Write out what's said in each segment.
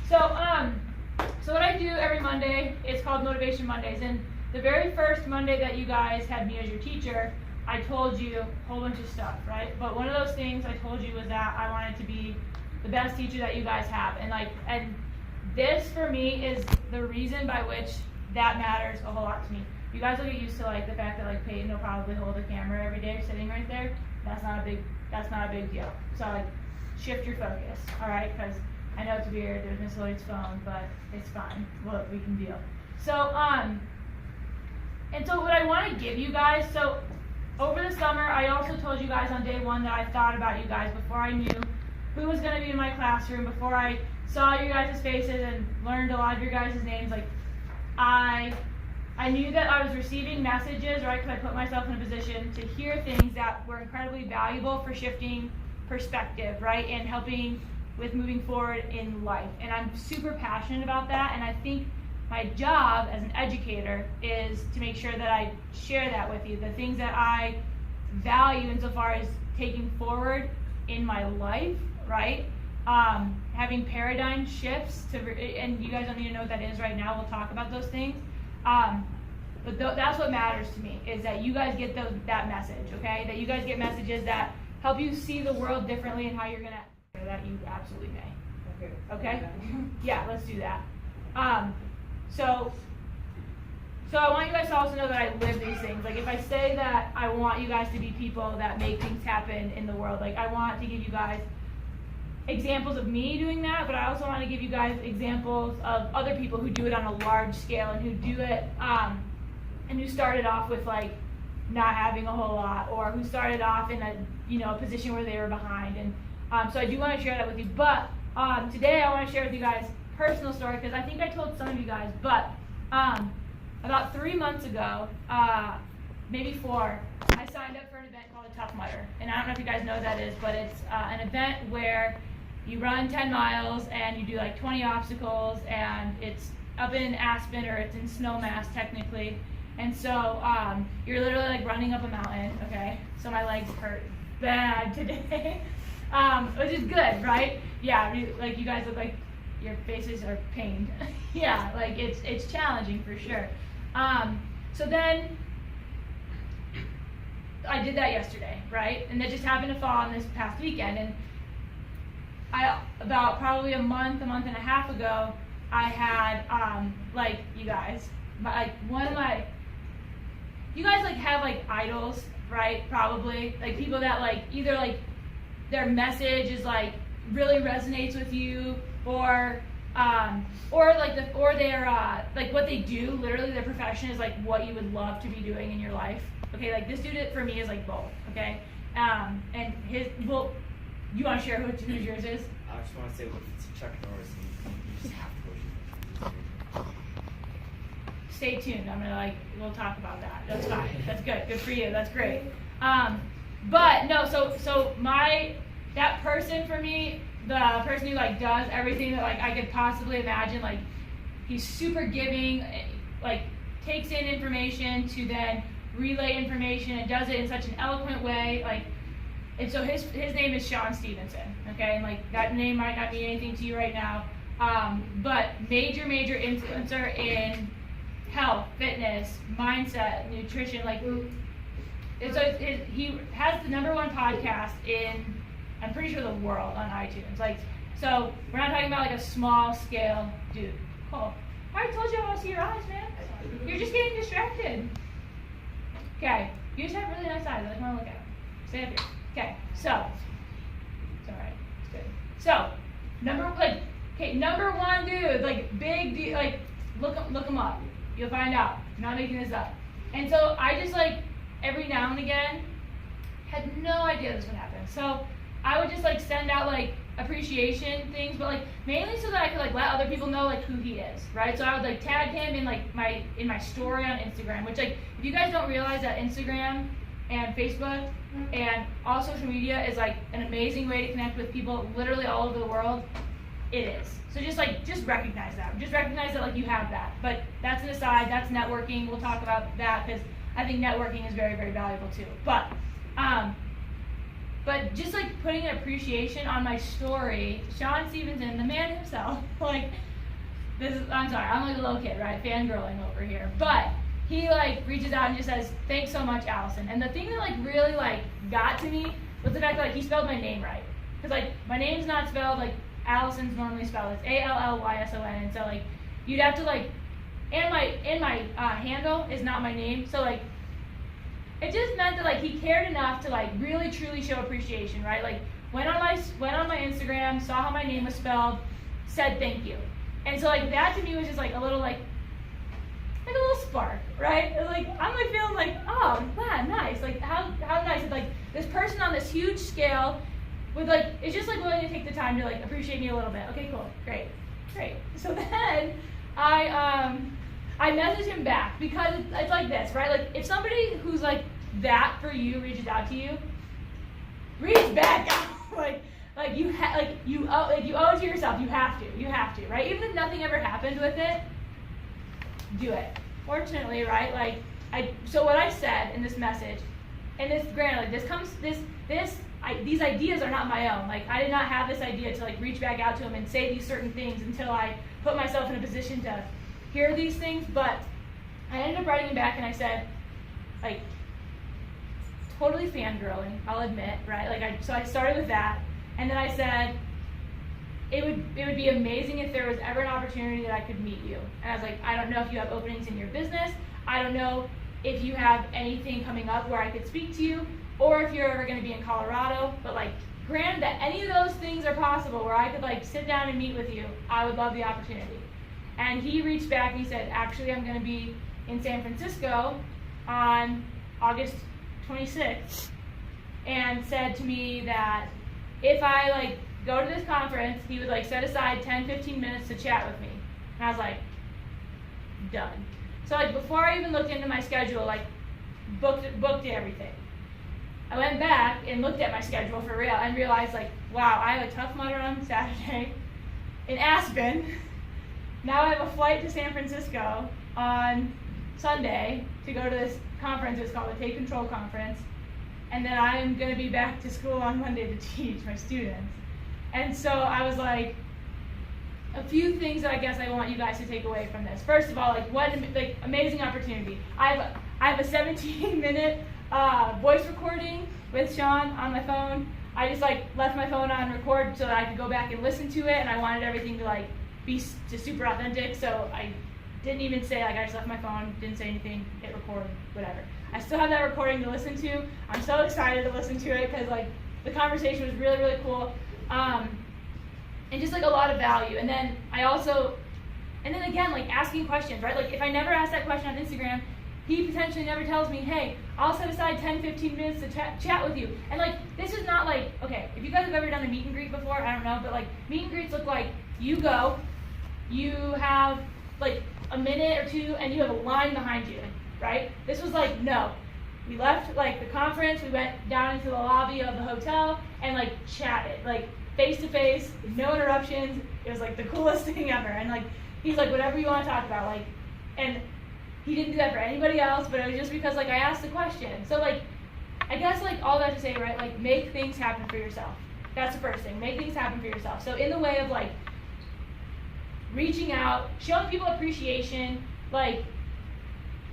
So what I do every Monday, it's called Motivation Mondays, and the very first Monday that you guys had me as your teacher, I told you a whole bunch of stuff, right? But one of those things I told you was that I wanted to be the best teacher that you guys have, and this for me is the reason by which that matters a whole lot to me. You guys will get used to the fact that Peyton will probably hold a camera every day sitting right there. That's not a big deal. So shift your focus, all right? Because I know it's weird. There's Miss Lloyd's phone, but it's fine. We can deal. So and so what I want to give you guys. So over the summer, I also told you guys on day one that I thought about you guys before I knew who was going to be in my classroom, before I saw you guys' faces and learned a lot of your guys' names. I knew that I was receiving messages, right? Because I put myself in a position to hear things that were incredibly valuable for shifting perspective, right? And helping with moving forward in life. And I'm super passionate about that. And I think my job as an educator is to make sure that I share that with you. The things that I value insofar as taking forward in my life, right? Having paradigm shifts and you guys don't need to know what that is right now. We'll talk about those things. But that's what matters to me, is that you guys get that message, okay? That you guys get messages that help you see the world differently and how you're gonna. That you absolutely may. Okay? Yeah, let's do that. So I want you guys to also know that I live these things. If I say that I want you guys to be people that make things happen in the world, I want to give you guys examples of me doing that, but I also want to give you guys examples of other people who do it on a large scale and who do it, and who started off with not having a whole lot, or who started off in a position where they were behind. And so I do want to share that with you. But today I want to share with you guys a personal story, because I think I told some of you guys, but about 3 months ago, maybe 4, I signed up for an event called a Tough Mudder. And I don't know if you guys know what that is, but it's an event where you run 10 miles and you do 20 obstacles, and it's up in Aspen, or it's in Snowmass technically. And so you're literally running up a mountain, okay? So my legs hurt bad today. Which is good, right? Yeah, you guys look like your faces are pained. Yeah, it's challenging for sure. So then I did that yesterday, right? And that just happened to fall on this past weekend. And about probably a month and a half ago, I had you guys, one of my, you guys have idols, right? Probably people that either their message is really resonates with you, or their what they do, literally their profession is what you would love to be doing in your life. Okay, this dude for me is both. Okay, and you want to share who's yours is? I just want to say it's Chuck Norris. You just have to go. Stay tuned. I'm gonna we'll talk about that. That's fine. That's good. Good for you. That's great. But no, so that person for me, the person who does everything that I could possibly imagine, he's super giving, takes in information to then relay information, and does it in such an eloquent way, and so his name is Sean Stevenson, okay, and that name might not mean anything to you right now, but major influencer in health, fitness, mindset, nutrition, and so he has the #1 podcast in, I'm pretty sure, the world on iTunes. So we're not talking about a small scale dude. Cool. I already told you I want to see your eyes, man. You're just getting distracted. Okay. You just have really nice eyes. I just want to look at them. Stay up here. Okay. So it's all right. It's good. So #1 dude, big dude, look him up. You'll find out. I'm not making this up. And so I just every now and again had no idea this would happen. So I would just send out appreciation things, but mainly so that I could let other people know who he is, right? So I would tag him in my story on Instagram, which if you guys don't realize that Instagram and Facebook and all social media is an amazing way to connect with people literally all over the world, it is. So just recognize that. Just recognize that you have that. But that's an aside. That's networking. We'll talk about that because I think networking is very, very valuable too. But just putting an appreciation on my story, Sean Stevenson, the man himself, no. Like, I'm sorry, I'm like a little kid, right? Fangirling over here. But he like reaches out and just says, thanks so much, Allison. And the thing that like really like got to me was the fact that like he spelled my name right. Because like my name's not spelled like Allison's normally spelled. It's Alllyson. And so like you'd have to like, and my handle is not my name. So like it just meant that like he cared enough to like really truly show appreciation, right? Like went on my Instagram, saw how my name was spelled, said thank you. And so like that to me was just like a little like a little spark, right? Like I'm like feeling like, oh man, nice. Like how nice. It's like this person on this huge scale with like it's just like willing to take the time to like appreciate me a little bit. Okay, cool, great. So then I messaged him back because it's like this, right? Like if somebody who's like that for you reaches out to you, reach back out. you owe it to yourself. You have to, right? Even if nothing ever happened with it, do it. Fortunately, right? So what I said in this message, and this granted, like these ideas are not my own. Like I did not have this idea to like reach back out to him and say these certain things until I put myself in a position to hear these things. But I ended up writing him back and I said, like, totally fangirling, I'll admit, right? So I started with that, and then I said, it would be amazing if there was ever an opportunity that I could meet you. And I was like, I don't know if you have openings in your business. I don't know if you have anything coming up where I could speak to you, or if you're ever going to be in Colorado. But like, granted that any of those things are possible where I could like sit down and meet with you, I would love the opportunity. And he reached back and he said, actually, I'm going to be in San Francisco on August 26th, and said to me that if I like go to this conference, he would like set aside 10-15 minutes to chat with me. And I was like, done. So like before I even looked into my schedule, like booked everything. I went back and looked at my schedule for real and realized like, wow, I have a Tough Mudder on Saturday in Aspen. Now I have a flight to San Francisco on Sunday to go to this conference. It's called the Take Control Conference. And then I'm going to be back to school on Monday to teach my students. And so I was like, a few things that I guess I want you guys to take away from this. First of all, like what like amazing opportunity. I have a 17-minute voice recording with Sean on my phone. I just like left my phone on record so that I could go back and listen to it, and I wanted everything to like be just super authentic. So I didn't even say like I just left my phone, didn't say anything, hit record, whatever. I still have that recording to listen to. I'm so excited to listen to it because like the conversation was really, really cool. And just like a lot of value. And then again, like asking questions, right? Like if I never ask that question on Instagram, he potentially never tells me, hey, I'll set aside 10-15 minutes to chat with you. And like, this is not like, okay, if you guys have ever done a meet and greet before, I don't know, but like meet and greets look like you go, you have like a minute or two, and you have a line behind you, right? This was like, no. We left like the conference, we went down into the lobby of the hotel and like chatted, like face to face, no interruptions. It was like the coolest thing ever. And like, he's like, whatever you want to talk about, like, and he didn't do that for anybody else, but it was just because like I asked the question. So like, I guess like all that to say, right, like make things happen for yourself. That's the first thing, make things happen for yourself. So in the way of like reaching out, showing people appreciation, like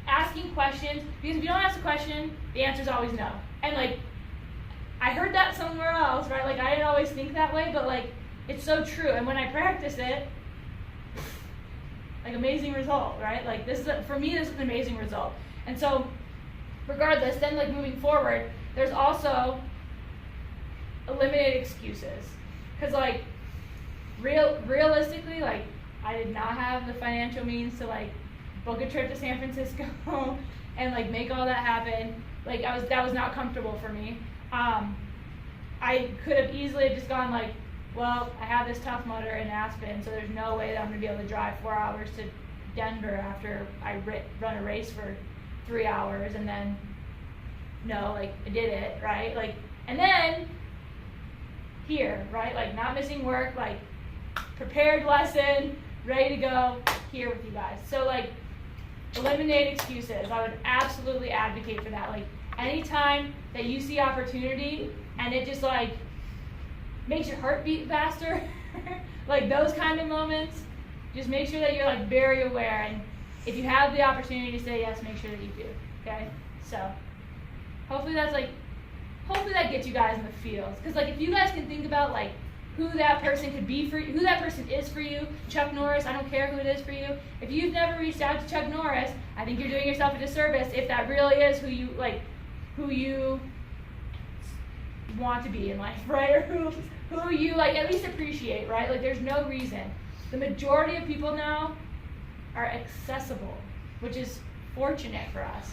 asking questions, because if you don't ask a question, the answer is always no. And like, I heard that somewhere else, right? Like I didn't always think that way, but like it's so true. And when I practice it, like amazing result, right? Like for me, this is an amazing result. And so regardless, then like moving forward, there's also eliminate excuses. Because like realistically, like I did not have the financial means to like book a trip to San Francisco and like make all that happen. Like that was not comfortable for me. I could have easily just gone like, well, I have this Tough Mudder in Aspen, so there's no way that I'm going to be able to drive 4 hours to Denver after I run a race for 3 hours, and then, no, like, I did it, right? Like, and then, here, right? Like, not missing work, like, prepared lesson, ready to go, here with you guys. So, like, eliminate excuses. I would absolutely advocate for that. Like, anytime that you see opportunity and it just like makes your heart beat faster, Like those kind of moments, just make sure that you're like very aware, and if you have the opportunity to say yes, make sure that you do, okay? So, hopefully that gets you guys in the feels, because like if you guys can think about like who that person could be for you, who that person is for you, Chuck Norris, I don't care who it is for you. If you've never reached out to Chuck Norris, I think you're doing yourself a disservice if that really is who you want to be in life, right? Or who you like at least appreciate, right? Like there's no reason. The majority of people now are accessible, which is fortunate for us.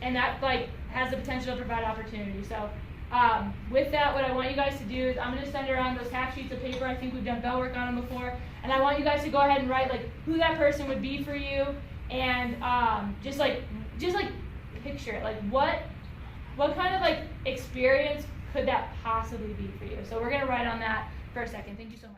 And that like has the potential to provide opportunity. So with that, what I want you guys to do is I'm going to send around those half sheets of paper. I think we've done bell work on them before. And I want you guys to go ahead and write like who that person would be for you, and just like picture it. Like what kind of like experience could that possibly be for you? So we're going to write on that for a second. Thank you so much.